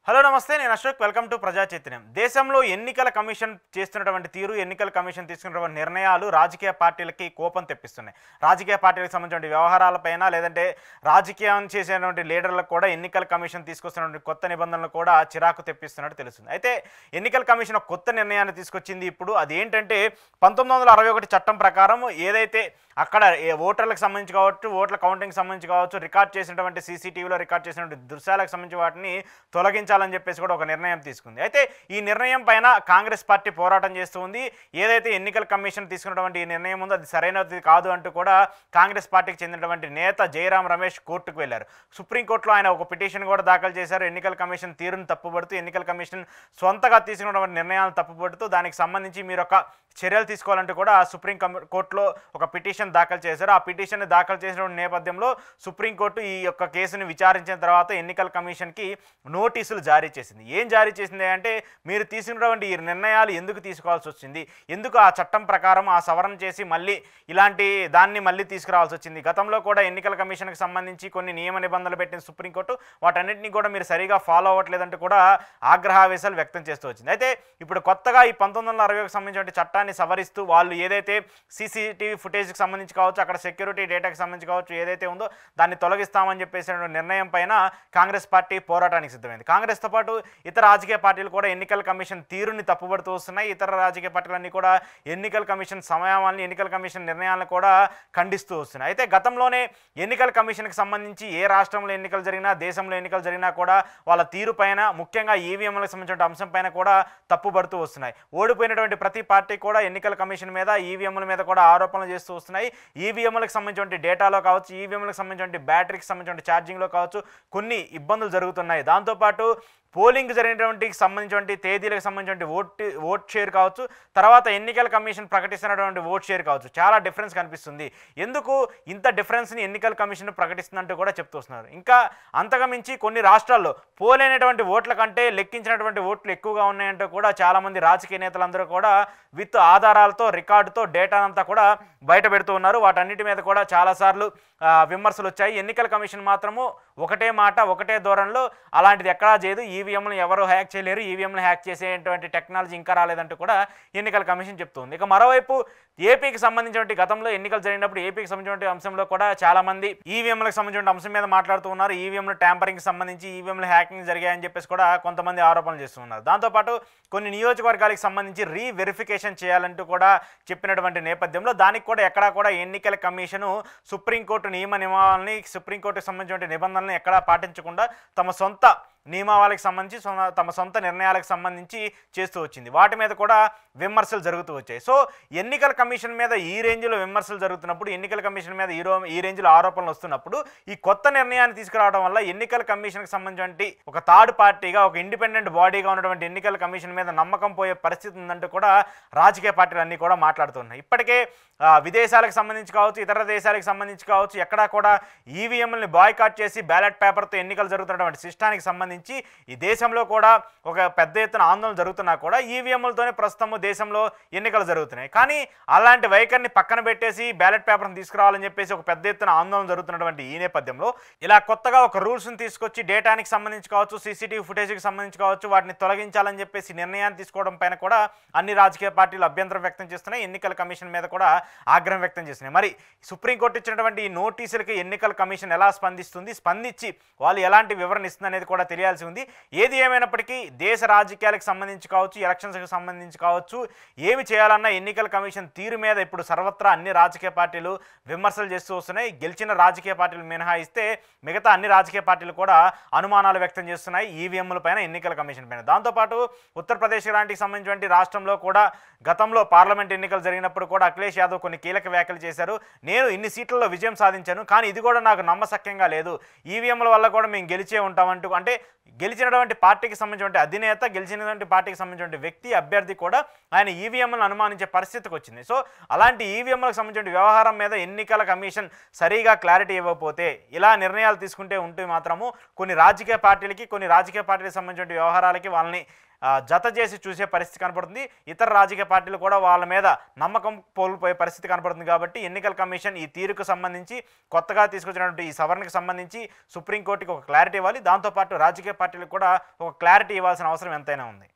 Hello నమస్తే, నేను Ashok. Welcome to ప్రజా చైతన్యం. దేశంలో ఎన్నికల కమిషన్ చేస్తున్నటువంటి తీరు, ఎన్నికల కమిషన్ తీసుకున్నటువంటి నిర్ణయాలు రాజకీయ పార్టీలకి కోపం తెప్పిస్తున్నాయి. రాజకీయ పార్టీలకు సంబంధించిన వ్యవహారాలపైన, లేదంటే రాజకీయం చేసేటువంటి లీడర్లకు కూడా ఎన్నికల కమిషన్ తీసుకొస్తున్నటువంటి కొత్త నిబంధనలు కూడా చిరాకు తెప్పిస్తున్నట్టు తెలుస్తుంది. అయితే ఎన్నికల కమిషన్ ఒక కొత్త నిర్ణయాన్ని తీసుకొచ్చింది. ఇప్పుడు అదేంటంటే 1961 చట్టం ప్రకారం ఏదైతే అక్కడ ఓటర్లకు సంబంధించి కావచ్చు, ఓట్ల కౌంటింగ్ సంబంధించి కావచ్చు, రికార్డ్ చేసినటువంటి సీసీటీవీలో రికార్డ్ చేసినటువంటి దృశ్యాలకు సంబంధించి వాటిని తొలగించాలని చెప్పేసి కూడా ఒక నిర్ణయం తీసుకుంది. అయితే ఈ నిర్ణయం పైన కాంగ్రెస్ పార్టీ పోరాటం చేస్తూ ఉంది. ఏదైతే ఎన్నికల కమిషన్ తీసుకున్నటువంటి ఈ నిర్ణయం ఉందో అది సరైనది కాదు అంటూ కూడా కాంగ్రెస్ పార్టీకి చెందినటువంటి నేత జయరాం రమేష్ కోర్టుకు వెళ్లారు. సుప్రీంకోర్టులో ఆయన ఒక పిటిషన్ కూడా దాఖలు చేశారు. ఎన్నికల కమిషన్ తీరును తప్పుపడుతూ, ఎన్నికల కమిషన్ సొంతగా తీసుకున్నటువంటి నిర్ణయాలను తప్పుపడుతూ దానికి సంబంధించి మీరు ఒక చర్యలు తీసుకోవాలంటూ కూడా సుప్రీం కోర్టులో ఒక పిటిషన్ దాఖలు చేశారు. ఆ పిటిషన్ దాఖలు చేసిన నేపథ్యంలో సుప్రీంకోర్టు ఈ యొక్క కేసును విచారించిన తర్వాత ఎన్నికల కమిషన్కి నోటీసులు జారీ చేసింది. ఏం జారీ చేసింది అంటే, మీరు తీసుకున్నటువంటి ఈ నిర్ణయాలు ఎందుకు తీసుకోవాల్సి వచ్చింది, ఎందుకు ఆ చట్టం ప్రకారం ఆ సవరణ చేసి మళ్ళీ ఇలాంటి దాన్ని మళ్ళీ తీసుకురావాల్సి వచ్చింది. గతంలో కూడా ఎన్నికల కమిషన్కి సంబంధించి కొన్ని నియమ నిబంధనలు పెట్టిన సుప్రీంకోర్టు వాటన్నిటిని కూడా మీరు సరిగా ఫాలో అవ్వట్లేదంటూ కూడా ఆగ్రహావేశాలు వ్యక్తం చేస్తూ వచ్చింది. అయితే ఇప్పుడు కొత్తగా ఈ 1960కి సంబంధించిన చట్టాన్ని సవరిస్తూ వాళ్ళు ఏదైతే సీసీటీవీ ఫుటేజ్కి సంబంధించి కావచ్చు, అక్కడ సెక్యూరిటీ డేటాకి సంబంధించి కావచ్చు, ఏదైతే ఉందో దాన్ని తొలగిస్తామని చెప్పేసి నిర్ణయం పైన కాంగ్రెస్ పార్టీ పోరాటానికి సిద్ధమైంది. కాంగ్రెస్తో పాటు ఇతర రాజకీయ పార్టీలు కూడా ఎన్నికల కమిషన్ తీరుని తప్పుపడుతూ వస్తున్నాయి. ఇతర రాజకీయ పార్టీలన్నీ కూడా ఎన్నికల కమిషన్ సమయాన్ని, ఎన్నికల కమిషన్ నిర్ణయాలను కూడా ఖండిస్తూ వస్తున్నాయి. అయితే గతంలోనే ఎన్నికల కమిషన్కి సంబంధించి ఏ రాష్ట్రంలో ఎన్నికలు జరిగినా, దేశంలో ఎన్నికలు జరిగినా కూడా వాళ్ళ తీరు పైన, ముఖ్యంగా ఈవీఎంలకు సంబంధించిన అంశం పైన కూడా తప్పుపడుతూ వస్తున్నాయి. ఓడిపోయినటువంటి ప్రతి పార్టీ కూడా ఎన్నికల కమిషన్ మీద, ఈవీఎంల మీద కూడా ఆరోపణలు చేస్తూ వస్తున్నాయి. ఈవీఎంలకు సంబంధించిన డేటాలో కావచ్చు, ఈవీఎంలకు సంబంధించిన బ్యాటరీకి సంబంధించిన ఛార్జింగ్లో కావచ్చు కొన్ని ఇబ్బందులు జరుగుతున్నాయి. దాంతోపాటు పోలింగ్ జరిగినటువంటి సంబంధించిన తేదీలకు సంబంధించిన ఓట్ షేర్ కావచ్చు, తర్వాత ఎన్నికల కమిషన్ ప్రకటిస్తున్నటువంటి ఓట్ షేర్ కావచ్చు, చాలా డిఫరెన్స్ కనిపిస్తుంది. ఎందుకు ఇంత డిఫరెన్స్ని ఎన్నికల కమిషన్ ప్రకటిస్తుందంటూ కూడా చెప్తూ వస్తున్నారు. ఇంకా అంతకుమించి కొన్ని రాష్ట్రాల్లో పోలైనటువంటి ఓట్ల కంటే లెక్కించినటువంటి ఓట్లు ఎక్కువగా ఉన్నాయంటూ కూడా చాలామంది రాజకీయ నేతలందరూ కూడా విత్ ఆధారాలతో, రికార్డుతో డేటానంతా కూడా బయట పెడుతూ ఉన్నారు. వాటన్నిటి మీద కూడా చాలాసార్లు విమర్శలు వచ్చాయి. ఎన్నికల కమిషన్ మాత్రము ఒకటే మాట, ఒకటే ధోరణిలో అలాంటిది ఎక్కడా చేయదు, ఈవీఎంలు ఎవరు హ్యాక్ చేయలేరు, ఈవీఎంలు హ్యాక్ చేసేటువంటి టెక్నాలజీ ఇంకా రాలేదంటూ కూడా ఎన్నికల కమిషన్ చెప్తుంది. ఇక మరోవైపు ఏపీకి సంబంధించిన గతంలో ఎన్నికలు జరిగినప్పుడు ఏపీకి సంబంధించిన అంశంలో కూడా చాలామంది ఈవీఎంలకు సంబంధించిన అంశం మీద మాట్లాడుతూ ఉన్నారు. ఈవీఎంలు ట్యాంపరింగ్కి సంబంధించి, ఈవీఎంలు హ్యాకింగ్ జరిగాయని చెప్పేసి కూడా కొంతమంది ఆరోపణలు చేస్తూ ఉన్నారు. దాంతోపాటు కొన్ని నియోజకవర్గాలకు సంబంధించి రీవెరిఫికేషన్ చేయాలంటూ కూడా చెప్పినటువంటి నేపథ్యంలో దానికి కూడా ఎక్కడా కూడా ఎన్నికల కమిషను సుప్రీంకోర్టు నియమాలని, సుప్రీంకోర్టుకు సంబంధించిన నిబంధనలను ఎక్కడా పాటించకుండా తమ సొంత నియమావళికి సంబంధించి, తమ సొంత నిర్ణయాలకు సంబంధించి చేస్తూ వచ్చింది. వాటి మీద కూడా విమర్శలు జరుగుతూ వచ్చాయి. సో ఎన్నికల కమిషన్ మీద ఈ రేంజ్లో విమర్శలు జరుగుతున్నప్పుడు, ఎన్నికల కమిషన్ మీద ఈ రేంజ్లో ఆరోపణలు వస్తున్నప్పుడు, ఈ కొత్త నిర్ణయాన్ని తీసుకురావడం వల్ల ఎన్నికల కమిషన్కి సంబంధించి ఒక థర్డ్ పార్టీగా, ఒక ఇండిపెండెంట్ బాడీగా ఉన్నటువంటి ఎన్నికల కమిషన్ మీద నమ్మకం పోయే పరిస్థితి ఉందంటూ కూడా రాజకీయ పార్టీలు అన్నీ కూడా మాట్లాడుతున్నాయి. ఇప్పటికే విదేశాలకు సంబంధించి కావచ్చు, ఇతర దేశాలకు సంబంధించి కావచ్చు, ఎక్కడా కూడా ఈవీఎంలని బాయ్కాట్ చేసి బ్యాలెట్ పేపర్తో ఎన్నికలు జరుగుతున్నటువంటి సిస్టానికి సంబంధించి ఈ దేశంలో కూడా ఒక పెద్ద ఎత్తున ఆందోళన జరుగుతున్నా కూడా ఈవీఎంలతోనే ప్రస్తుతం దేశంలో ఎన్నికలు జరుగుతున్నాయి. కానీ అలాంటి వైఖరిని పక్కన పెట్టేసి బ్యాలెట్ పేపర్ని తీసుకురావాలని చెప్పేసి ఒక పెద్ద ఎత్తున ఆందోళన జరుగుతున్నటువంటి ఈ నేపథ్యంలో ఇలా కొత్తగా ఒక రూల్స్ని తీసుకొచ్చి డేటానికి సంబంధించి కావచ్చు, సీసీటీవీ ఫుటేజ్కి సంబంధించి కావచ్చు, వాటిని తొలగించాలని చెప్పేసి నిర్ణయాన్ని తీసుకోవడం పైన కూడా అన్ని రాజకీయ పార్టీలు అభ్యంతరం వ్యక్తం చేస్తున్నాయి. ఎన్నికల కమిషన్ మీద కూడా ఆగ్రహం వ్యక్తం చేస్తున్నాయి. మరి సుప్రీంకోర్టు ఇచ్చినటువంటి ఈ నోటీసులకి ఎన్నికల కమిషన్ ఎలా స్పందిస్తుంది, స్పందించి వాళ్ళు ఎలాంటి వివరణ ఇస్తుంది అనేది కూడా తెలియాల్సి ఉంది. ఏది ఏమైనప్పటికీ దేశ రాజకీయాలకు సంబంధించి కావచ్చు, ఎలక్షన్స్కి సంబంధించి కావచ్చు, ఏమి చేయాలన్నా ఎన్నికల కమిషన్ తీరు మీద ఇప్పుడు సర్వత్రా అన్ని రాజకీయ పార్టీలు విమర్శలు చేస్తూ వస్తున్నాయి. గెలిచిన రాజకీయ పార్టీలు మినహాయిస్తే మిగతా అన్ని రాజకీయ పార్టీలు కూడా అనుమానాలు వ్యక్తం చేస్తున్నాయి ఈవీఎంల పైన, ఎన్నికల కమిషన్ పైన. దాంతోపాటు ఉత్తరప్రదేశ్ లాంటికి సంబంధించిన రాష్ట్రంలో కూడా గతంలో పార్లమెంట్ ఎన్నికలు జరిగినప్పుడు కూడా అఖిలేష్ యాదవ్ కొన్ని కీలక వ్యాఖ్యలు చేశారు. నేను ఇన్ని సీట్లలో విజయం సాధించాను, కానీ ఇది కూడా నాకు నమ్మశక్యంగా లేదు, ఈవీఎంల వల్ల కూడా మేము గెలిచే ఉంటామంటూ, అంటే గెలిచినటువంటి పార్టీకి సంబంధించిన అధినేత, గెలిచినటువంటి పార్టీకి సంబంధించిన వ్యక్తి, అభ్యర్థి కూడా ఆయన ఈవీఎంలను అనుమానించే పరిస్థితికి వచ్చింది. సో అలాంటి ఈవీఎంలకు సంబంధించిన వ్యవహారం మీద ఎన్నికల కమిషన్ సరిగా క్లారిటీ ఇవ్వకపోతే, ఇలా నిర్ణయాలు తీసుకుంటే ఉంటే మాత్రము కొన్ని రాజకీయ పార్టీలకు సంబంధించిన వ్యవహారాలకి వాళ్ళని జత చేసి చూసే పరిస్థితి కనపడుతుంది. ఇతర రాజకీయ పార్టీలు కూడా వాళ్ళ మీద నమ్మకం కోల్పోయే పరిస్థితి కనపడుతుంది. కాబట్టి ఎన్నికల కమిషన్ ఈ తీరుకు సంబంధించి, కొత్తగా తీసుకొచ్చినటువంటి ఈ సవరణకు సంబంధించి సుప్రీంకోర్టుకి ఒక క్లారిటీ ఇవ్వాలి. దాంతోపాటు రాజకీయ రాజకీయ పార్టీలకు కూడా ఒక క్లారిటీ ఇవ్వాల్సిన అవసరం ఎంతైనా ఉంది.